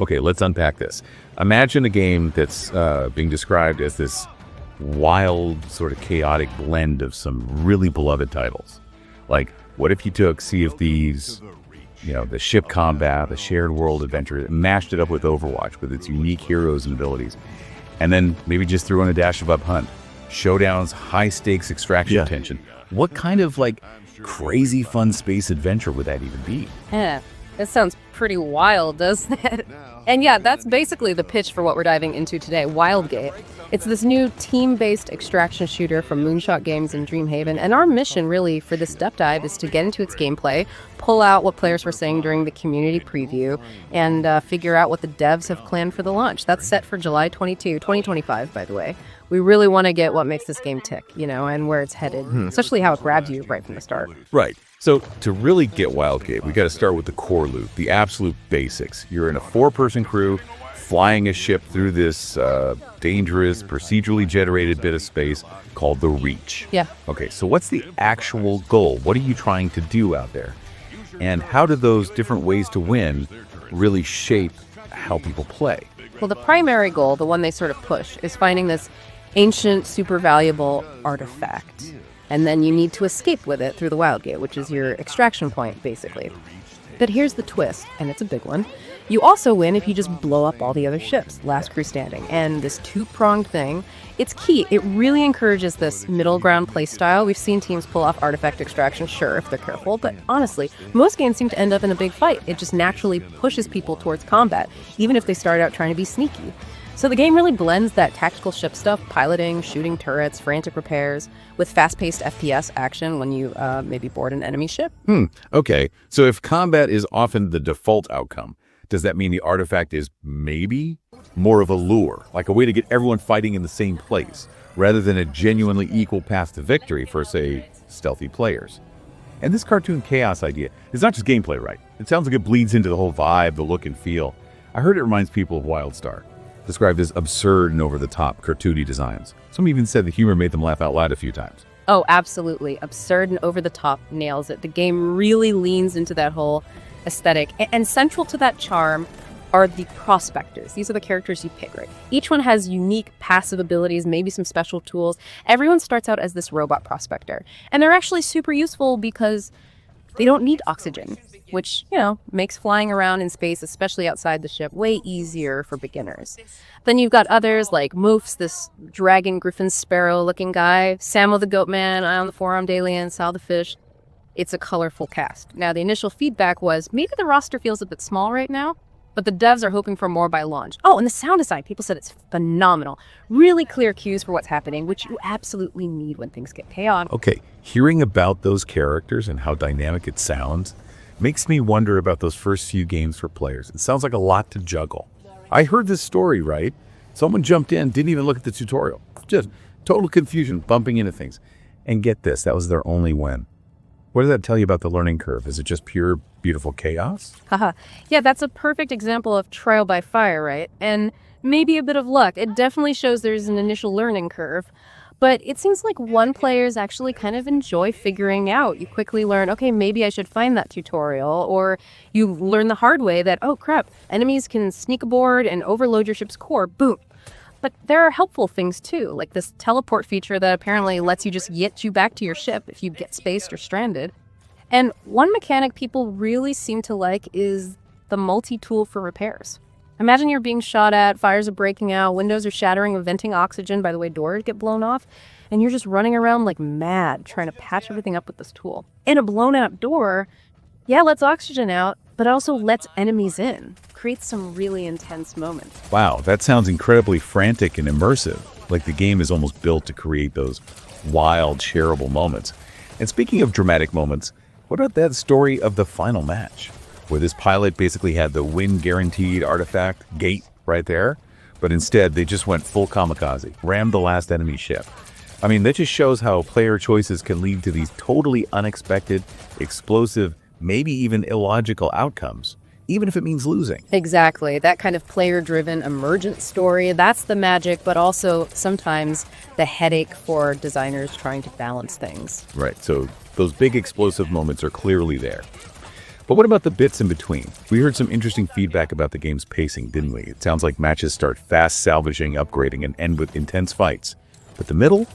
Okay, let's unpack this. Imagine a game that's being described as this wild, sort of chaotic blend of some really beloved titles. Like, what if you took Sea of Thieves, the ship combat, the shared world adventure, and mashed it up with Overwatch with its unique heroes and abilities, and then maybe just threw in a dash of Up Hunt, showdowns, high-stakes extraction tension. What kind of, crazy fun space adventure would that even be? Yeah, that sounds pretty wild, doesn't it? And yeah, that's basically the pitch for what we're diving into today, Wildgate. It's this new team-based extraction shooter from Moonshot Games and Dreamhaven, and our mission really for this depth dive is to get into its gameplay, pull out what players were saying during the community preview, and figure out what the devs have planned for the launch. That's set for July 22, 2025, by the way. We really want to get what makes this game tick, and where it's headed, especially how it grabs you right from the start. Right. So to really get Wildgate, we got to start with the core loot, the absolute basics. You're in a 4-person crew flying a ship through this dangerous, procedurally generated bit of space called the Reach. Yeah. Okay, so what's the actual goal? What are you trying to do out there? And how do those different ways to win really shape how people play? Well, the primary goal, the one they sort of push, is finding this ancient, super valuable artifact. And then you need to escape with it through the Wildgate, which is your extraction point, basically. But here's the twist, and it's a big one. You also win if you just blow up all the other ships, last crew standing. And this two-pronged thing, it's key. It really encourages this middle ground play style. We've seen teams pull off artifact extraction, sure, if they're careful. But honestly, most games seem to end up in a big fight. It just naturally pushes people towards combat, even if they start out trying to be sneaky. So the game really blends that tactical ship stuff, piloting, shooting turrets, frantic repairs, with fast-paced FPS action when you maybe board an enemy ship. Okay, so if combat is often the default outcome, does that mean the artifact is maybe more of a lure, like a way to get everyone fighting in the same place, rather than a genuinely equal path to victory for, say, stealthy players? And this cartoon chaos idea is not just gameplay, right? It sounds like it bleeds into the whole vibe, the look and feel. I heard it reminds people of WildStar, described as absurd and over-the-top, cartoony designs. Some even said the humor made them laugh out loud a few times. Oh, absolutely. Absurd and over-the-top nails it. The game really leans into that whole aesthetic. And central to that charm are the prospectors. These are the characters you pick, right? Each one has unique passive abilities, maybe some special tools. Everyone starts out as this robot prospector. And they're actually super useful because they don't need oxygen, which, makes flying around in space, especially outside the ship, way easier for beginners. Then you've got others like Moofs, this dragon griffin sparrow-looking guy, Samo the goat man, Ion the four-armed alien, Sal the fish. It's a colorful cast. Now, the initial feedback was, maybe the roster feels a bit small right now, but the devs are hoping for more by launch. Oh, and the sound design, people said it's phenomenal. Really clear cues for what's happening, which you absolutely need when things get chaotic. Okay, hearing about those characters and how dynamic it sounds makes me wonder about those first few games for players. It sounds like a lot to juggle. I heard this story, right? Someone jumped in, didn't even look at the tutorial. Just total confusion, bumping into things. And get this, that was their only win. What does that tell you about the learning curve? Is it just pure, beautiful chaos? Haha. Yeah, that's a perfect example of trial by fire, right? And maybe a bit of luck. It definitely shows there's an initial learning curve. But it seems like one players actually kind of enjoy figuring out. You quickly learn, okay, maybe I should find that tutorial. Or you learn the hard way that, oh crap, enemies can sneak aboard and overload your ship's core. Boom. But there are helpful things too, like this teleport feature that apparently lets you just get you back to your ship if you get spaced or stranded. And one mechanic people really seem to like is the multi-tool for repairs. Imagine you're being shot at, fires are breaking out, windows are shattering and venting oxygen, by the way, doors get blown off, and you're just running around like mad trying to patch everything up with this tool. And a blown out door, lets oxygen out, but also lets enemies in. Creates some really intense moments. Wow, that sounds incredibly frantic and immersive. Like the game is almost built to create those wild, shareable moments. And speaking of dramatic moments, what about that story of the final match, where this pilot basically had the win-guaranteed artifact gate right there, but instead they just went full kamikaze, rammed the last enemy ship. I mean, that just shows how player choices can lead to these totally unexpected, explosive, maybe even illogical outcomes, even if it means losing. Exactly. That kind of player-driven emergent story, that's the magic, but also sometimes the headache for designers trying to balance things. Right. So those big explosive moments are clearly there. But what about the bits in between? We heard some interesting feedback about the game's pacing, didn't we? It sounds like matches start fast, salvaging, upgrading, and end with intense fights. But the middle?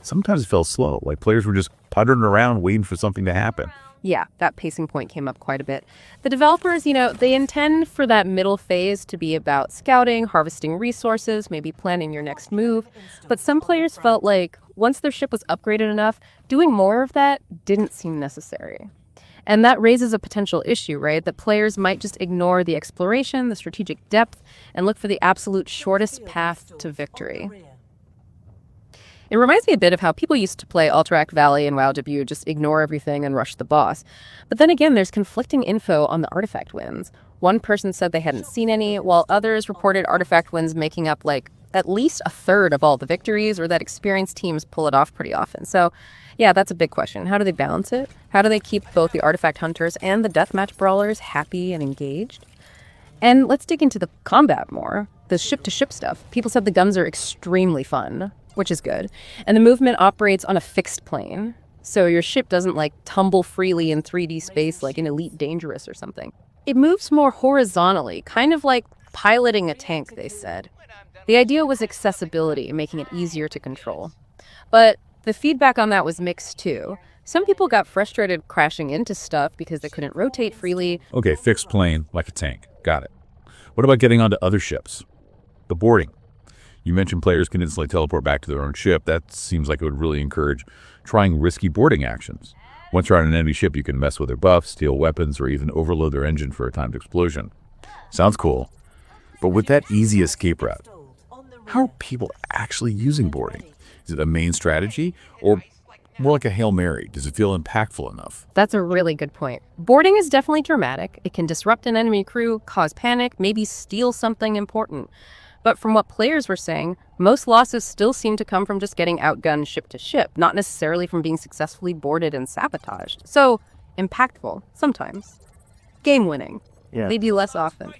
Sometimes it felt slow, like players were just puttering around waiting for something to happen. Yeah, that pacing point came up quite a bit. The developers, they intend for that middle phase to be about scouting, harvesting resources, maybe planning your next move. But some players felt like once their ship was upgraded enough, doing more of that didn't seem necessary. And that raises a potential issue, right? That players might just ignore the exploration, the strategic depth, and look for the absolute shortest path to victory. It reminds me a bit of how people used to play Alterac Valley and WoW debut, just ignore everything and rush the boss. But then again, there's conflicting info on the artifact wins. One person said they hadn't seen any, while others reported artifact wins making up at least a third of all the victories, or that experienced teams pull it off pretty often. So yeah, that's a big question. How do they balance it? How do they keep both the artifact hunters and the deathmatch brawlers happy and engaged? And let's dig into the combat more. The ship-to-ship stuff. People said the guns are extremely fun, which is good. And the movement operates on a fixed plane. So your ship doesn't tumble freely in 3D space like in Elite Dangerous or something. It moves more horizontally, kind of like piloting a tank, they said. The idea was accessibility, making it easier to control. But the feedback on that was mixed too. Some people got frustrated crashing into stuff because they couldn't rotate freely. Okay, fixed plane, like a tank. Got it. What about getting onto other ships? The boarding. You mentioned players can instantly teleport back to their own ship. That seems like it would really encourage trying risky boarding actions. Once you're on an enemy ship, you can mess with their buffs, steal weapons, or even overload their engine for a timed explosion. Sounds cool. But with that easy escape route, how are people actually using boarding? Is it a main strategy, or more like a Hail Mary? Does it feel impactful enough? That's a really good point. Boarding is definitely dramatic. It can disrupt an enemy crew, cause panic, maybe steal something important. But from what players were saying, most losses still seem to come from just getting outgunned ship to ship, not necessarily from being successfully boarded and sabotaged. So, impactful, sometimes. Game-winning, maybe less often.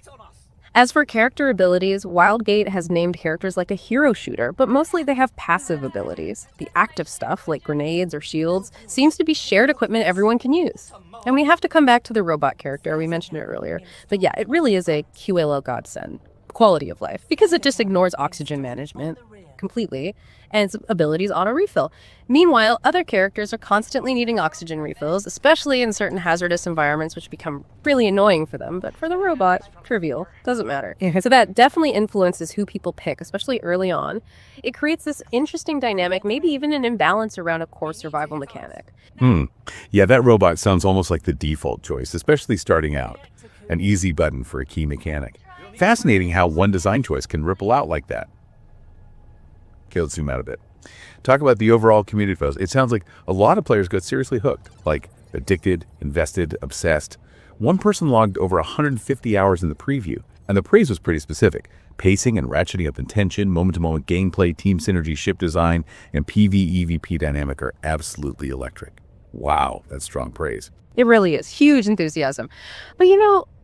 As for character abilities, Wildgate has named characters like a hero shooter, but mostly they have passive abilities. The active stuff, like grenades or shields, seems to be shared equipment everyone can use. And we have to come back to the robot character, we mentioned it earlier. But yeah, it really is a QLO godsend. Quality of life, because it just ignores oxygen management completely, and its abilities auto-refill. Meanwhile, other characters are constantly needing oxygen refills, especially in certain hazardous environments, which become really annoying for them. But for the robot, trivial, doesn't matter. So that definitely influences who people pick, especially early on. It creates this interesting dynamic, maybe even an imbalance around a core survival mechanic. Yeah, that robot sounds almost like the default choice, especially starting out. An easy button for a key mechanic. Fascinating how one design choice can ripple out like that. Okay, let's zoom out a bit. Talk about the overall community flows. It sounds like a lot of players got seriously hooked, like addicted, invested, obsessed. One person logged over 150 hours in the preview, and the praise was pretty specific. Pacing and ratcheting up in tension, moment-to-moment gameplay, team synergy, ship design, and PvE/EVP dynamic are absolutely electric. Wow, that's strong praise. It really is. Huge enthusiasm. But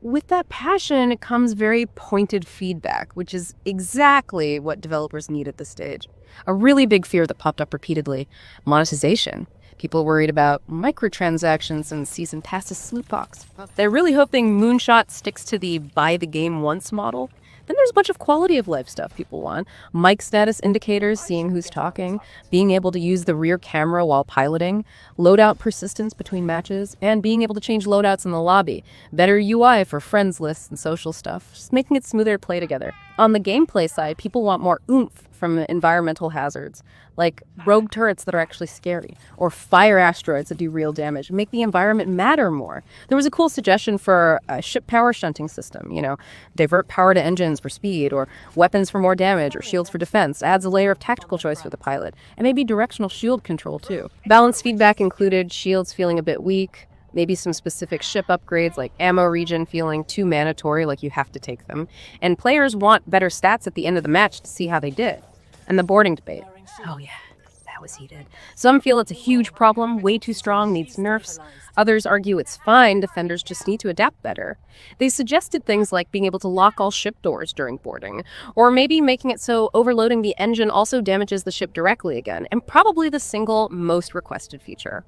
with that passion comes very pointed feedback, which is exactly what developers need at this stage. A really big fear that popped up repeatedly: monetization. People worried about microtransactions and season passes loot box. They're really hoping Moonshot sticks to the buy the game once model. Then there's a bunch of quality of life stuff people want. Mic status indicators, seeing who's talking, being able to use the rear camera while piloting, loadout persistence between matches, and being able to change loadouts in the lobby. Better UI for friends lists and social stuff, just making it smoother to play together. On the gameplay side, people want more oomph from environmental hazards, like rogue turrets that are actually scary, or fire asteroids that do real damage, make the environment matter more. There was a cool suggestion for a ship power shunting system, divert power to engines for speed, or weapons for more damage, or shields for defense. Adds a layer of tactical choice for the pilot, and maybe directional shield control too. Balanced feedback included shields feeling a bit weak, maybe some specific ship upgrades like ammo regen feeling too mandatory, like you have to take them. And players want better stats at the end of the match to see how they did. And the boarding debate. Oh yeah, that was heated. Some feel it's a huge problem, way too strong, needs nerfs. Others argue it's fine, defenders just need to adapt better. They suggested things like being able to lock all ship doors during boarding, or maybe making it so overloading the engine also damages the ship directly again, and probably the single most requested feature: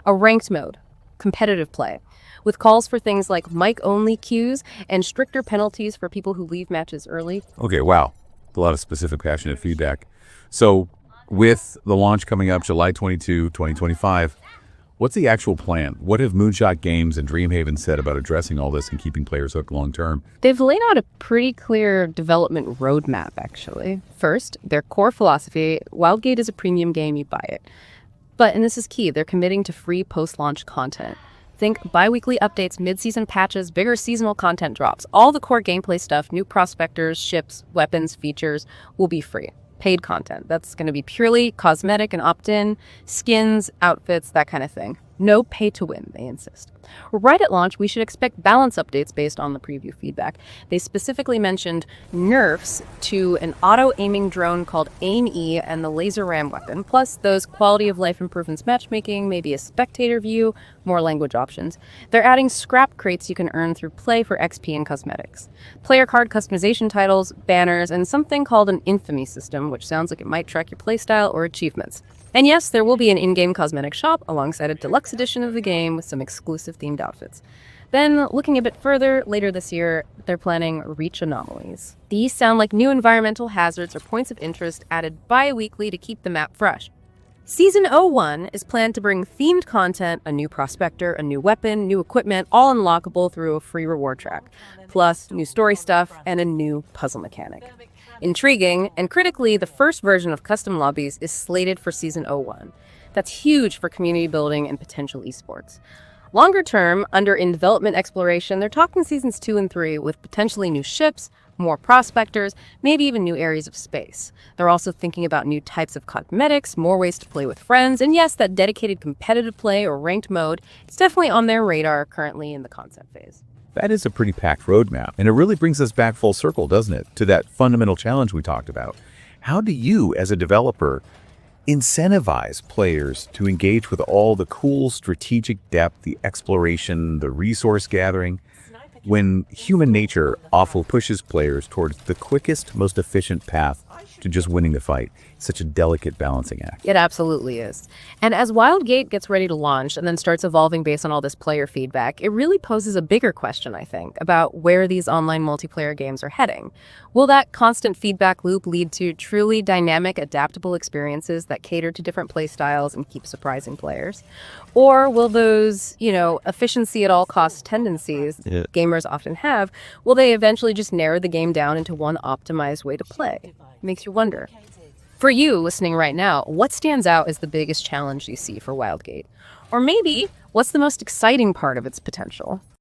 a ranked mode. Competitive play. with calls for things like mic-only queues and stricter penalties for people who leave matches early. Okay, wow. A lot of specific, passionate feedback. So, with the launch coming up July 22, 2025, what's the actual plan? What have Moonshot Games and Dreamhaven said about addressing all this and keeping players hooked long term? They've laid out a pretty clear development roadmap, actually. First, their core philosophy: Wildgate is a premium game, you buy it. But, and this is key, they're committing to free post-launch content. Think bi-weekly updates, mid-season patches, bigger seasonal content drops. All the core gameplay stuff, new prospectors, ships, weapons, features, will be free. Paid content. That's going to be purely cosmetic and opt-in, skins, outfits, that kind of thing. No pay to win, they insist. Right at launch, we should expect balance updates based on the preview feedback. They specifically mentioned nerfs to an auto-aiming drone called Aim-E and the laser ram weapon, plus those quality of life improvements matchmaking, maybe a spectator view, more language options. They're adding scrap crates you can earn through play for XP and cosmetics. Player card customization titles, banners, and something called an infamy system, which sounds like it might track your playstyle or achievements. And yes, there will be an in-game cosmetic shop alongside a deluxe edition of the game with some exclusive themed outfits. Then, looking a bit further, later this year, they're planning Reach Anomalies. These sound like new environmental hazards or points of interest added bi-weekly to keep the map fresh. Season 01 is planned to bring themed content, a new prospector, a new weapon, new equipment, all unlockable through a free reward track, plus new story stuff and a new puzzle mechanic. Intriguing, and critically, the first version of custom lobbies is slated for Season 01. That's huge for community building and potential esports. Longer term, under in development exploration, they're talking Seasons 2 and 3 with potentially new ships, more prospectors, maybe even new areas of space. They're also thinking about new types of cosmetics, more ways to play with friends, and yes, that dedicated competitive play or ranked mode, it's definitely on their radar currently in the concept phase. That is a pretty packed roadmap, and it really brings us back full circle, doesn't it, to that fundamental challenge we talked about. How do you, as a developer, incentivize players to engage with all the cool strategic depth, the exploration, the resource gathering, when human nature often pushes players towards the quickest, most efficient path to just winning the fight? It's such a delicate balancing act. It absolutely is. And as Wildgate gets ready to launch and then starts evolving based on all this player feedback, it really poses a bigger question, I think, about where these online multiplayer games are heading. Will that constant feedback loop lead to truly dynamic, adaptable experiences that cater to different play styles and keep surprising players? Or will those, efficiency at all costs tendencies gamers often have, will they eventually just narrow the game down into one optimized way to play? Makes you wonder. For you listening right now, what stands out as the biggest challenge you see for Wildgate? Or maybe, what's the most exciting part of its potential?